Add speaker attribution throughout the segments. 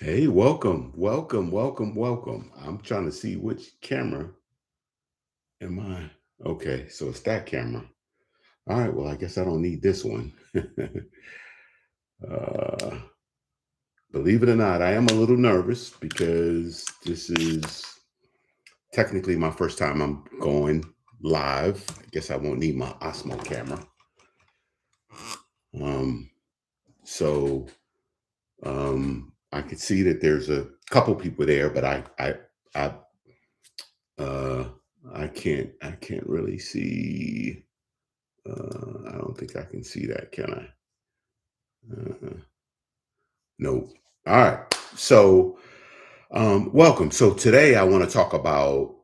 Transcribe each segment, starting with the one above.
Speaker 1: Hey, welcome, welcome, welcome, welcome. I'm trying to see which camera am I. Okay, so it's that camera. All right, well, I guess I don't need this one. uh, Believe it or not, I am a little nervous because this is technically my first time I'm going live. I guess I won't need my Osmo camera. Um, so I could see that there's a couple people there, but I Uh, I can't really see. I don't think I can see that, can I? Uh, no. All right. So, welcome. So today I want to talk about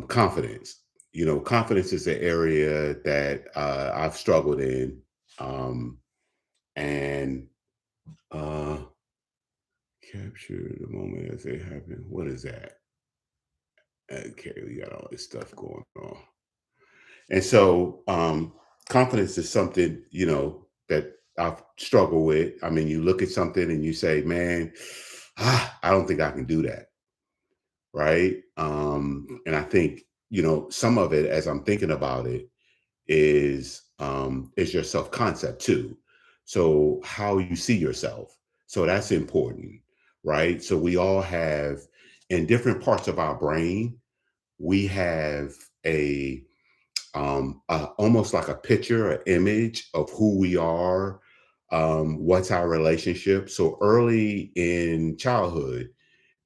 Speaker 1: confidence. Confidence is an area that I've struggled in, and uh, capture the moment as they happen. What is that? Okay, we got all this stuff going on. And so confidence is something, that I've struggled with. I mean, you look at something and you say, man, I don't think I can do that. Right. And I think, some of it as I'm thinking about it is your self-concept too. So how you see yourself. So that's important, right? So we all have in different parts of our brain, we have a almost like a picture, an image of who we are, what's our relationship. So early in childhood,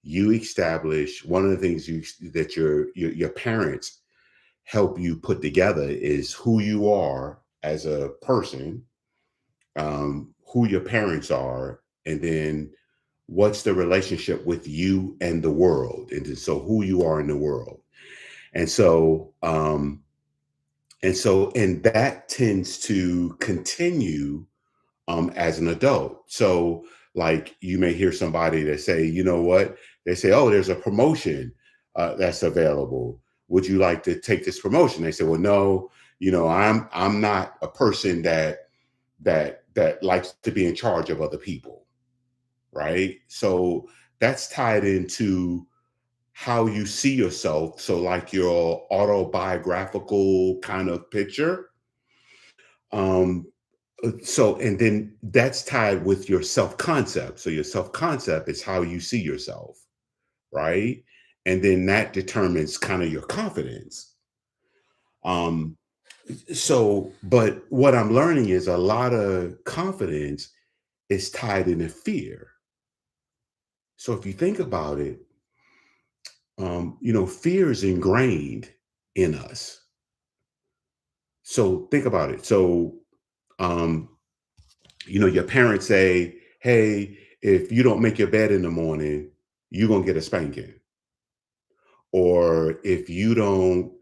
Speaker 1: you establish one of the things that your parents help you put together is who you are as a person, who your parents are, and then what's the relationship with you and the world, and so who you are in the world. And so and that tends to continue as an adult. So, like, you may hear somebody that say, you know what? They say, oh, there's a promotion that's available. Would you like to take this promotion? They say, well, no, I'm not a person that likes to be in charge of other people, right? So that's tied into how you see yourself. So, like your autobiographical kind of picture. Um, and then that's tied with your self concept. So, your self concept is how you see yourself, right? And then that determines kind of your confidence. Um, but what I'm learning is a lot of confidence is tied into fear. So, if you think about it, fear is ingrained in us. So think about it. So, um, your parents say, hey, if you don't make your bed in the morning, you're going to get a spanking. Or if you don't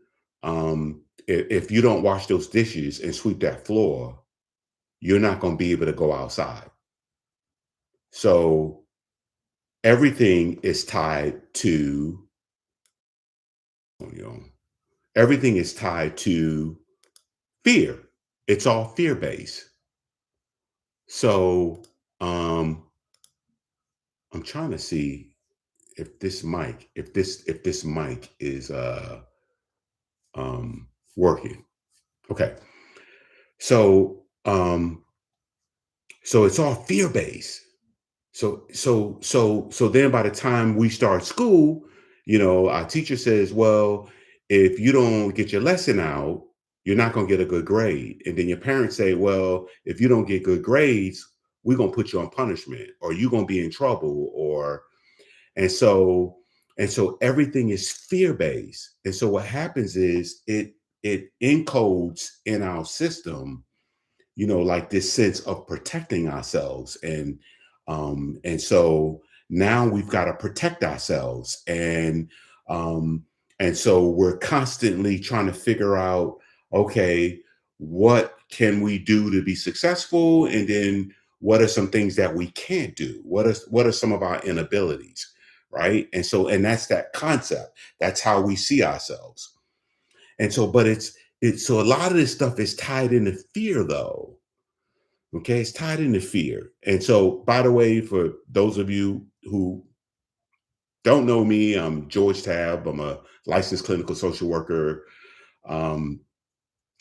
Speaker 1: wash those dishes and sweep that floor, you're not going to be able to go outside. So everything is tied to, you know, everything is tied to fear. It's all fear based. So um, I'm trying to see if this mic is working. Okay. So it's all fear based. So then by the time we start school, our teacher says, well, if you don't get your lesson out, you're not going to get a good grade. And then your parents say, well, if you don't get good grades, we're going to put you on punishment, or you're going to be in trouble, or and so everything is fear based. And so what happens is it encodes in our system, like this sense of protecting ourselves. And so now we've got to protect ourselves. And so we're constantly trying to figure out, okay, what can we do to be successful? And then what are some things that we can't do? What are some of our inabilities? Right. And that's that concept. That's how we see ourselves. And so, but it's so a lot of this stuff is tied into fear though, Okay, it's tied into fear. And so, by the way, for those of you who don't know me, I'm George Tabb. I'm a licensed clinical social worker um,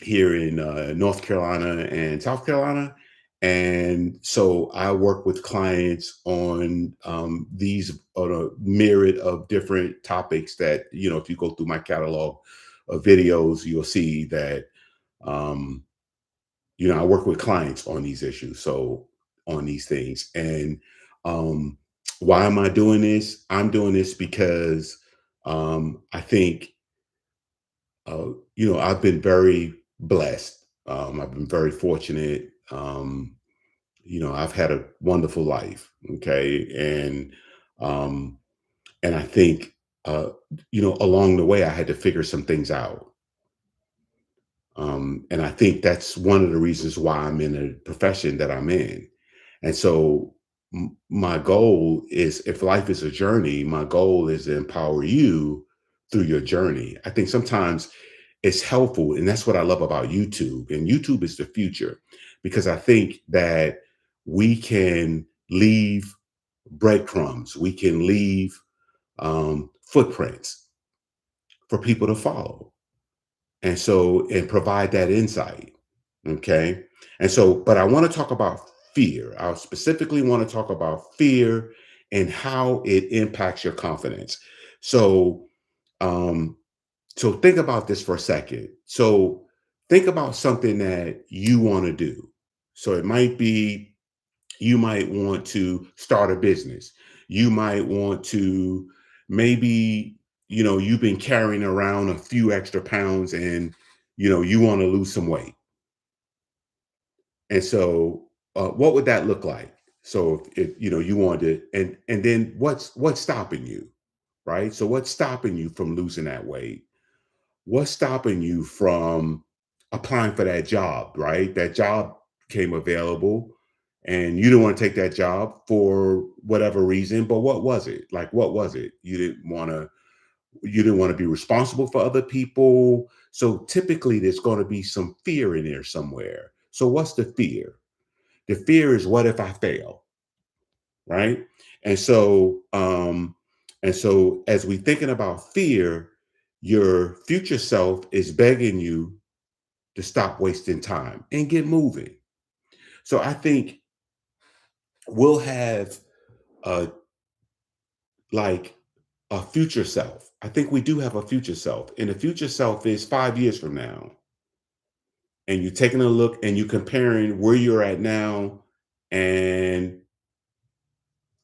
Speaker 1: here in North Carolina and South Carolina. And so I work with clients on a myriad of different topics that, if you go through my catalog of videos, you'll see that, um, I work with clients on these issues. So on these things. And um, why am I doing this? I'm doing this because I think I've been very blessed. I've been very fortunate. I've had a wonderful life. Okay. Um, and I think, along the way, I had to figure some things out. And I think that's one of the reasons why I'm in a profession that I'm in. And so my goal is, if life is a journey, my goal is to empower you through your journey. I think sometimes it's helpful, and that's what I love about YouTube. And YouTube is the future, because I think that we can leave breadcrumbs, we can leave footprints for people to follow, and provide that insight. Okay. And so, but I want to talk about fear. I specifically want to talk about fear and how it impacts your confidence. So, um, so think about this for a second. So think about something that you want to do. So it might be, you might want to start a business. You might want to, maybe, you've been carrying around a few extra pounds, and, you want to lose some weight. And so, what would that look like? So if you want to, and then what's stopping you, right? So what's stopping you from losing that weight? What's stopping you from applying for that job, right? That job came available, and you didn't want to take that job for whatever reason. But what was it? Like, what was it? You didn't want to be responsible for other people. So typically there's going to be some fear in there somewhere. So what's the fear? The fear is, what if I fail? Right. And so, as we thinking about fear, your future self is begging you to stop wasting time and get moving. So I think we'll have a like a future self. I think we do have a future self, and the future self is 5 years from now. And you're taking a look and you're comparing where you're at now and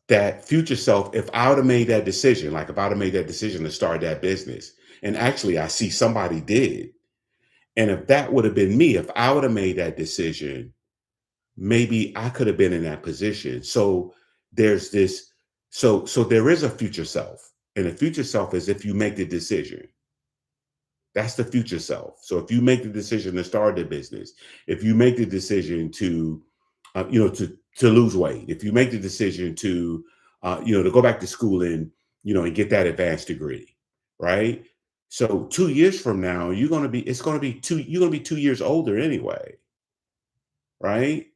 Speaker 1: that future self. If I would have made that decision, like if I'd have made that decision to start that business, and actually I see somebody did, and if that would have been me, if I would have made that decision, maybe I could have been in that position. So there's this, so there is a future self, and the future self is if you make the decision. That's the future self. So if you make the decision to start a business, if you make the decision to, to lose weight, if you make the decision to, to go back to school and get that advanced degree, right? So 2 years from now, you're going to be 2 years older anyway, right?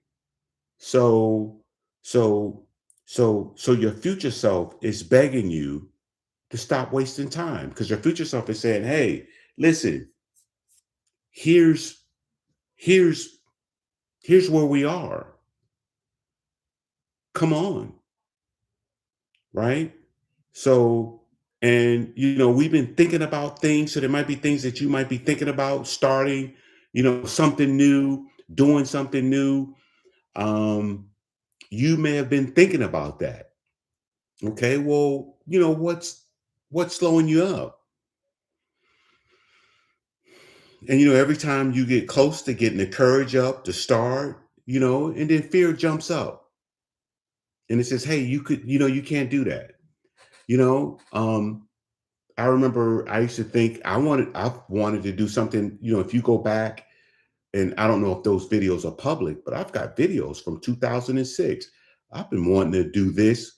Speaker 1: So, so, so your future self is begging you to stop wasting time, because your future self is saying, "Hey, listen, here's here's here's where we are. Come on." Right. So, and we've been thinking about things, so there might be things that you might be thinking about starting, something new, doing something new. um you may have been thinking about that. Okay, well, what's slowing you up? And every time you get close to getting the courage up to start, and then fear jumps up and it says, "Hey, you can't do that." You know, I remember I used to think I wanted to do something. If you go back, and I don't know if those videos are public, but I've got videos from 2006. I've been wanting to do this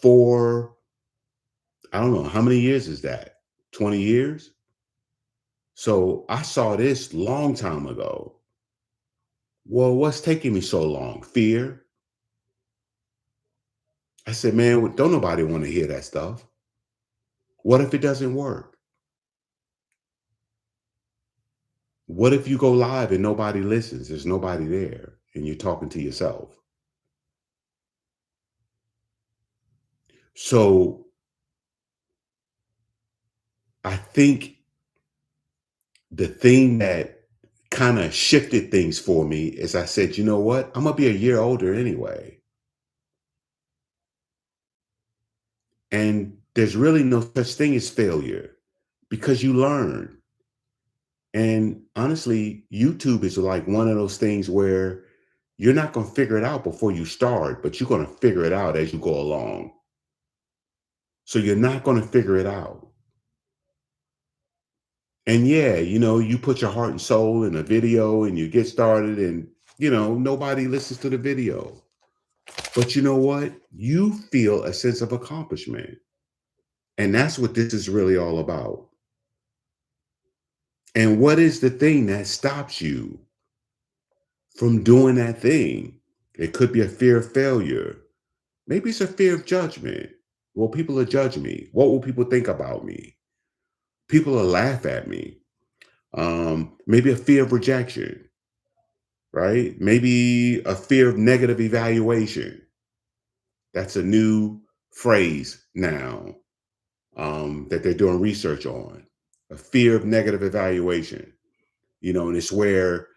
Speaker 1: for, I don't know how many years is that? 20 years. So I saw this long time ago. Well, what's taking me so long? Fear. I said, man, don't nobody want to hear that stuff. What if it doesn't work? What if you go live and nobody listens? There's nobody there and you're talking to yourself. So I think the thing that kind of shifted things for me is I said, you know what? I'm going to be a year older anyway. And there's really no such thing as failure because you learn. And honestly, YouTube is like one of those things where you're not going to figure it out before you start, but you're going to figure it out as you go along. So you're not going to figure it out. And yeah, you put your heart and soul in a video and you get started and, nobody listens to the video. But you know what? You feel a sense of accomplishment. And that's what this is really all about. And what is the thing that stops you from doing that thing? It could be a fear of failure. Maybe it's a fear of judgment. Will people will judge me? What will people think about me? People will laugh at me. Maybe a fear of rejection, right? Maybe a fear of negative evaluation. That's a new phrase now that they're doing research on. A fear of negative evaluation, and it's where,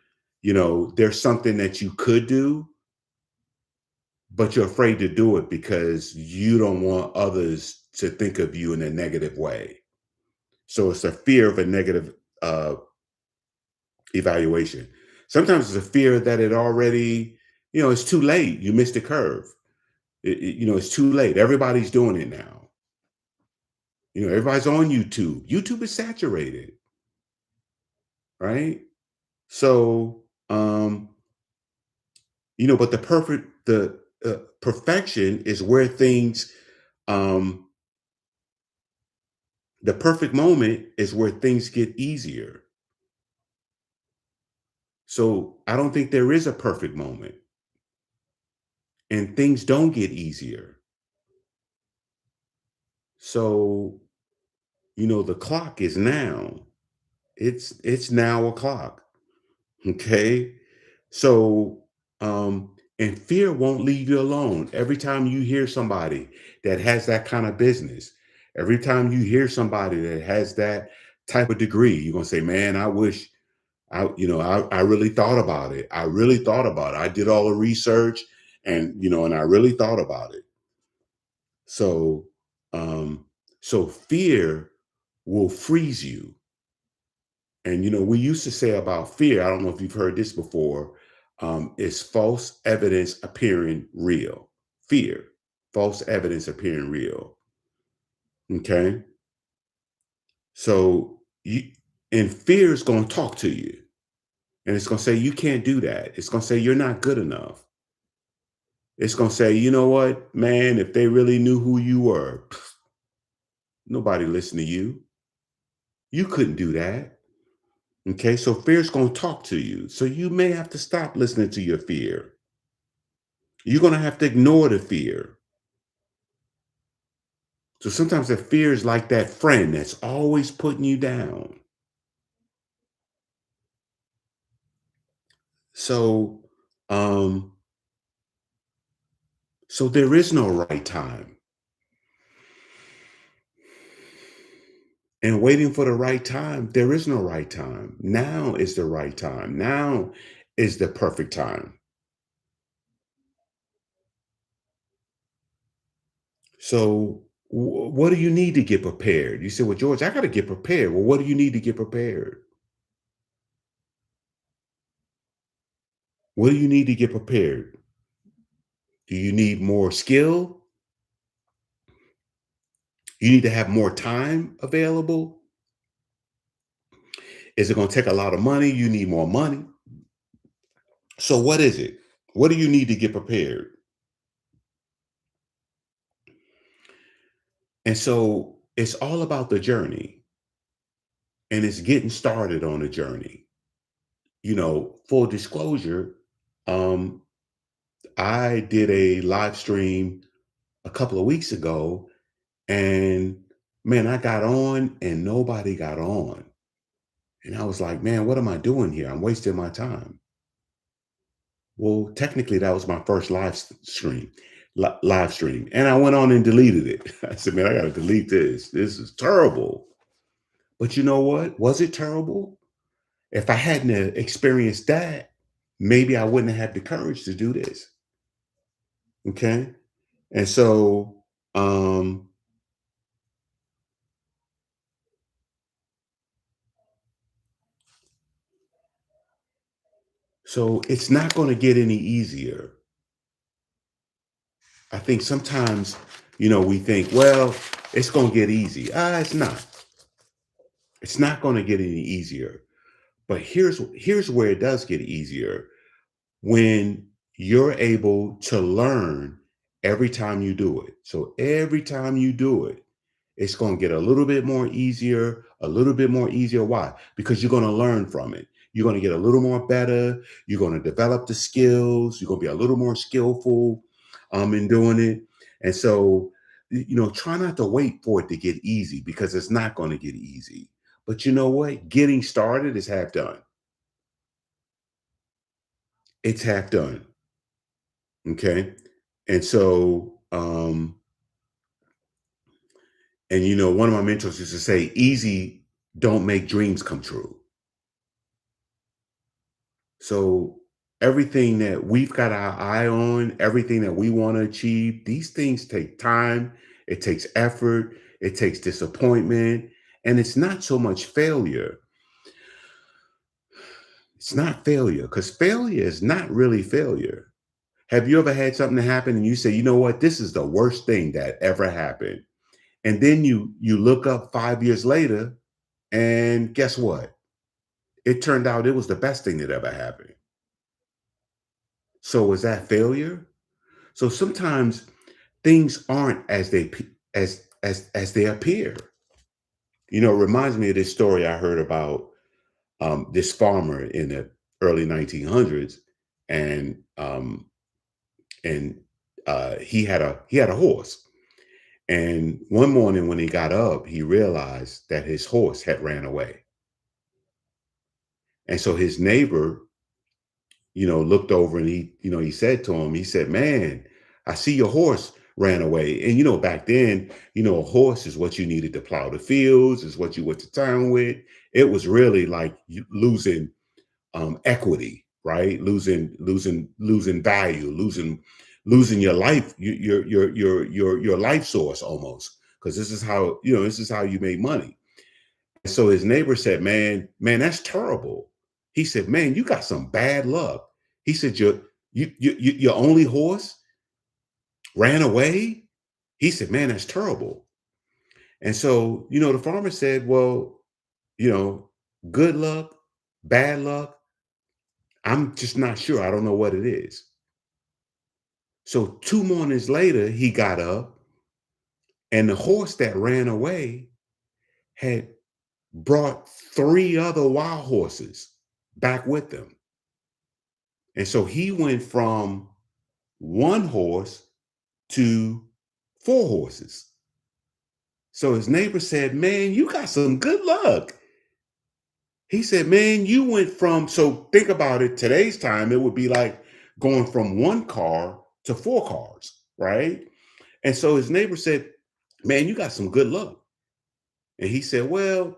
Speaker 1: there's something that you could do, but you're afraid to do it because you don't want others to think of you in a negative way. So it's a fear of a negative uh, evaluation. Sometimes it's a fear that it already, it's too late. You missed the curve. It's too late. Everybody's doing it now. Everybody's on YouTube. YouTube is saturated, right? So, but the perfection is where things, um, the perfect moment is where things get easier. So I don't think there is a perfect moment, and things don't get easier. So, the clock is now. It's now o'clock. Okay. So, and fear won't leave you alone. Every time you hear somebody that has that kind of business, every time you hear somebody that has that type of degree, you're gonna say, "Man, I wish I really thought about it. I really thought about it. I did all the research, and I really thought about it." So, um, so fear will freeze you. And we used to say about fear, I don't know if you've heard this before, is false evidence appearing real. Fear, false evidence appearing real. Okay. So and fear is going to talk to you. And it's going to say, you can't do that. It's going to say, you're not good enough. It's going to say, you know what, man, if they really knew who you were, nobody listened to you. You couldn't do that. Okay. So fear's going to talk to you. So you may have to stop listening to your fear. You're going to have to ignore the fear. So sometimes the fear is like that friend that's always putting you down. So, um, so there is no right time. And waiting for the right time, there is no right time. Now is the right time. Now is the perfect time. So, what do you need to get prepared? You say, well, George, I got to get prepared. Well, what do you need to get prepared? What do you need to get prepared? Do you need more skill? You need to have more time available? Is it going to take a lot of money? You need more money. So, what is it? What do you need to get prepared? And so, it's all about the journey and it's getting started on the journey. Full disclosure, Um, I did a live stream a couple of weeks ago, and man, I got on and nobody got on. And I was like, man, what am I doing here? I'm wasting my time. Well, technically, that was my first live stream. And I went on and deleted it. I said, man, I got to delete this. This is terrible. But you know what? Was it terrible? If I hadn't experienced that, maybe I wouldn't have had the courage to do this. Okay. And um, so it's not going to get any easier. I think sometimes, we think, well, it's going to get easy. It's not. It's not going to get any easier. But here's where it does get easier, when you're able to learn every time you do it. So every time you do it, it's going to get a little bit more easier, a little bit more easier. Why? Because you're going to learn from it. You're going to get a little more better. You're going to develop the skills. You're going to be a little more skillful in doing it. And so, try not to wait for it to get easy, because it's not going to get easy. But you know what? Getting started is half done. It's half done. Okay. And so, and one of my mentors used to say, easy don't make dreams come true. So everything that we've got our eye on, everything that we want to achieve, these things take time, it takes effort, it takes disappointment, and it's not so much failure. It's not failure, because failure is not really failure. Have you ever had something happen and you say, you know what, this is the worst thing that ever happened? And then you look up 5 years later, and guess what? It turned out it was the best thing that ever happened. So was that failure? So sometimes things aren't as they appear. It reminds me of this story I heard about this farmer in the early 1900s, and and he had a horse. And one morning when he got up, he realized that his horse had ran away. And so his neighbor, looked over, and he said to him, he said, man, I see your horse ran away. And, back then, a horse is what you needed to plow the fields, is what you went to town with. It was really like you losing equity, right? Losing value, losing your life, your life source almost. Because this is how you make money. So his neighbor said, man, that's terrible. He said, man, you got some bad luck. He said, your only horse ran away. He said, man, that's terrible. And so, the farmer said, well, you know, good luck, bad luck. I'm just not sure. I don't know what it is. So 2 mornings later, he got up, and the horse that ran away had brought three other wild horses back with them. And so he went from one horse to four horses. So his neighbor said, man, you got some good luck. He said, man, you went from, so think about it, today's time, it would be like going from one car to four cars, right? And so his neighbor said, man, you got some good luck. And he said, well,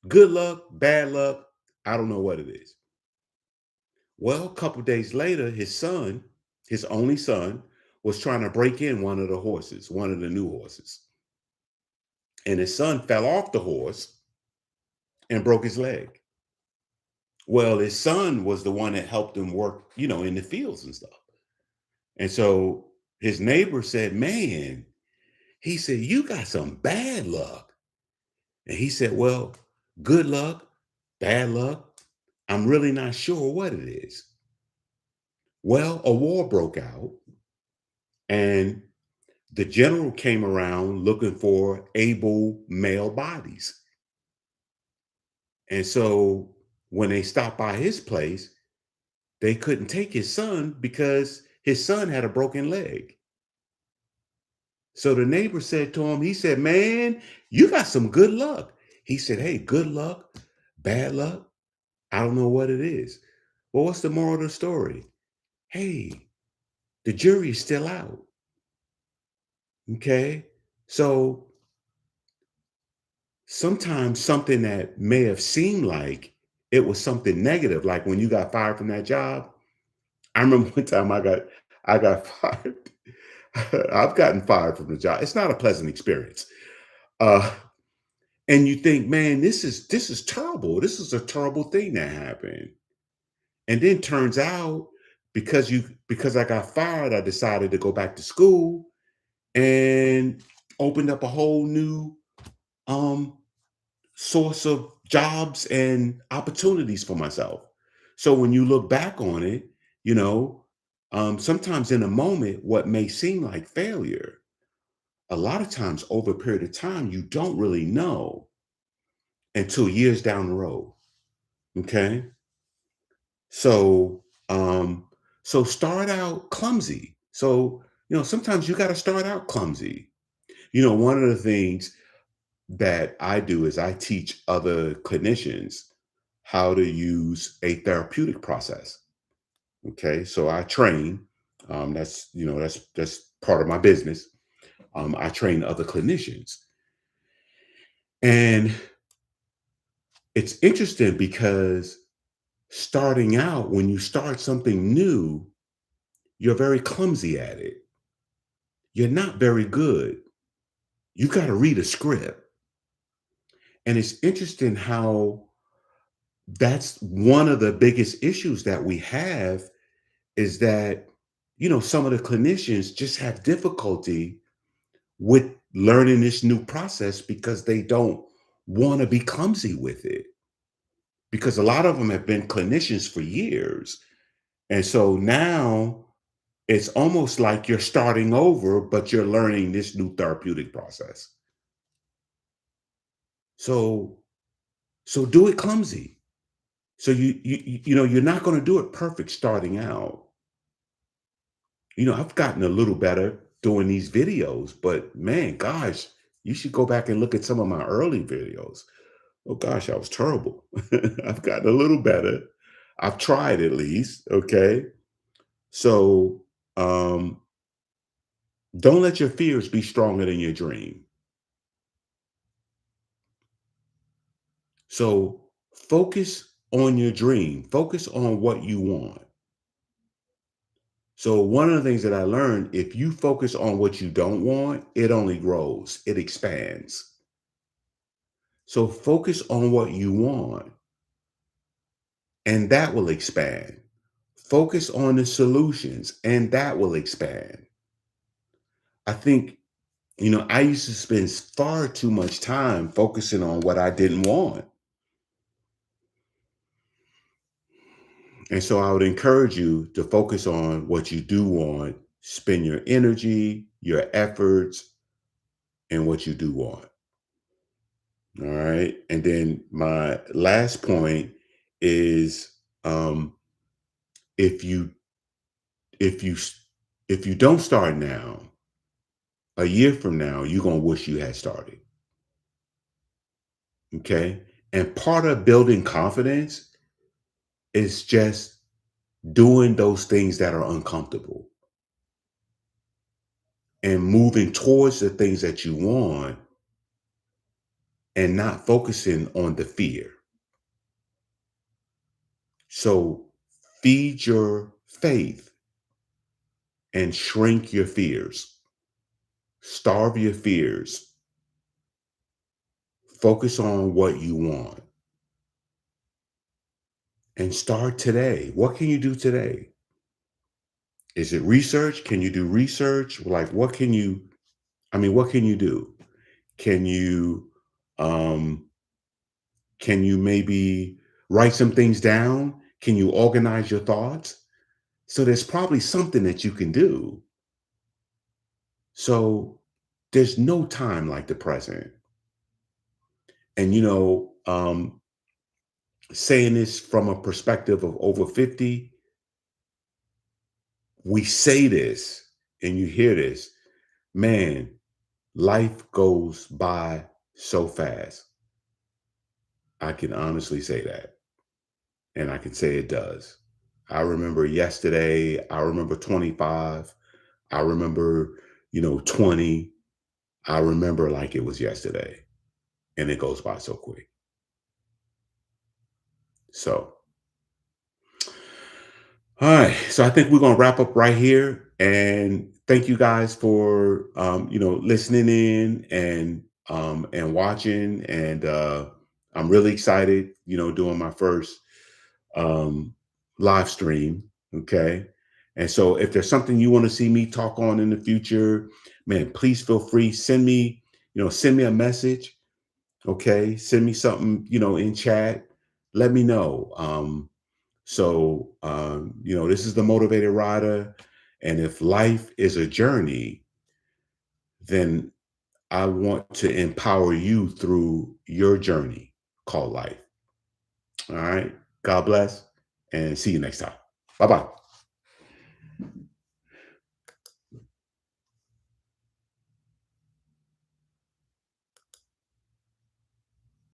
Speaker 1: good luck, bad luck, I don't know what it is. Well, a couple days later, his son, his only son, was trying to break in one of the horses, one of the new horses. And his son fell off the horse and broke his leg. Well, his son was the one that helped him work, in the fields and stuff. And so his neighbor said, man, he said, you got some bad luck. And he said, well, good luck, bad luck. I'm really not sure what it is. Well, a war broke out, and the general came around looking for able male bodies. And so when they stopped by his place, They couldn't take his son because his son had a broken leg. So the neighbor said to him, he said, "Man, you got some good luck." He said, "Hey, good luck, bad luck. I don't know what it is." Well, what's the moral of the story? Hey, the jury is still out. Okay. So sometimes something that may have seemed like it was something negative, like when you got fired from that job. I remember one time I got fired. I've gotten fired from the job. It's not a pleasant experience. Uh, and you think, man, this is terrible. This is a terrible thing that happened. And then turns out because I got fired, I decided to go back to school and opened up a whole new um source of jobs and opportunities for myself. So when you look back on it, you know, sometimes in a moment, what may seem like failure, a lot of times over a period of time, you don't really know until years down the road. Okay. So, so start out clumsy. So, sometimes you got to start out clumsy. One of the things that I do is I teach other clinicians how to use a therapeutic process. Okay, so I train. That's part of my business. I train other clinicians, and it's interesting because starting out, when you start something new, you're very clumsy at it. You're not very good. You've got to read a script, and it's interesting how that's one of the biggest issues that we have is that some of the clinicians just have difficulty with learning this new process because they don't want to be clumsy with it, because a lot of them have been clinicians for years, and so now it's almost like you're starting over, but you're learning this new therapeutic process. So so do it clumsy. So you're not going to do it perfect starting out. I've gotten a little better doing these videos, but man, gosh, you should go back and look at some of my early videos. Oh gosh, I was terrible. I've gotten a little better. I've tried at least. Okay. So don't let your fears be stronger than your dream. So focus on your dream, focus on what you want. So one of the things that I learned, if you focus on what you don't want, it only grows, it expands. So focus on what you want, and that will expand. Focus on the solutions, and that will expand. I think, I used to spend far too much time focusing on what I didn't want. And so I would encourage you to focus on what you do want, spend your energy, your efforts, and what you do want. All right. And then my last point is, if you if you if you don't start now, a year from now, you're gonna wish you had started. Okay. And part of building confidence is just doing those things that are uncomfortable and moving towards the things that you want and not focusing on the fear. So feed your faith and shrink your fears. Starve your fears. Focus on what you want and start today. What can you do today? Is it research? Can you do research? Like, what can you do? Can you, um, can you maybe write some things down? Can you organize your thoughts? So there's probably something that you can do. So there's no time like the present. And, saying this from a perspective of over 50, we say this and you hear this, man, life goes by so fast. I can honestly say that. And I can say it does. I remember yesterday. I remember 25. I remember, 20. I remember like it was yesterday. And it goes by so quick. So, all right. So I think we're going to wrap up right here. And thank you guys for, listening in and watching. And I'm really excited, doing my first um, live stream. Okay. And so if there's something you want to see me talk on in the future, man, please feel free. Send me a message. Okay. Send me something, in chat. Let me know. This is the Motivated Rider. And if life is a journey, then I want to empower you through your journey called life. All right. God bless and see you next time. Bye bye.